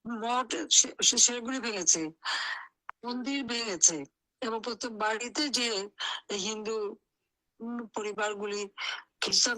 মঠ সেগুলি ভেঙেছে, মন্দির ভেঙেছে, এবং প্রত্যেক বাড়িতে যে হিন্দু পরিবারগুলি খ্রিস্টান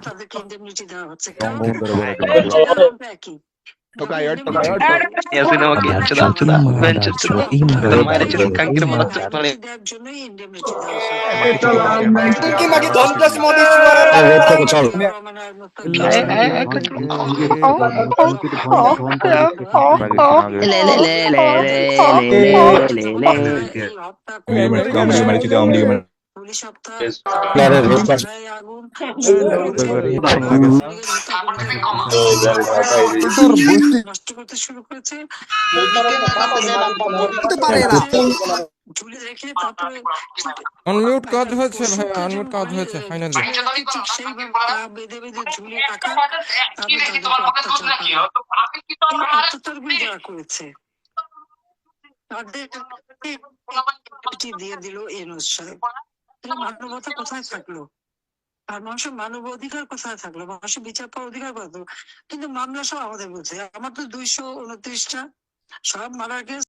তাদেরকে ইন্ডেমনিটি দেওয়া হচ্ছে, একই জন্যই ইন্ডেমনিটি দেওয়া পুলিশ সপ্তাহ আগুন নষ্ট করতে শুরু করেছে, ঝুলে রেখে তারপরে আনমিউট কাজ হয়েছে ভাই, আনমিউট কাজ হয়েছে ফাইনালি। ঠিক সেইভাবে বেঁধে বেঁধে ঝুলে রাখা, তারপরে তাদের অত্যাচারগুলি যারা করেছে তাদের দিয়ে দিল ইউনূস সাহেব। মানবতা কোথায় থাকলো? আর মানুষের মানব অধিকার কোথায় থাকলো? মানুষের বিচার পাওয়ার অধিকার কত? কিন্তু মামলা সব আমাদের বলছে। আমার তো 229টা, সব মারার কেস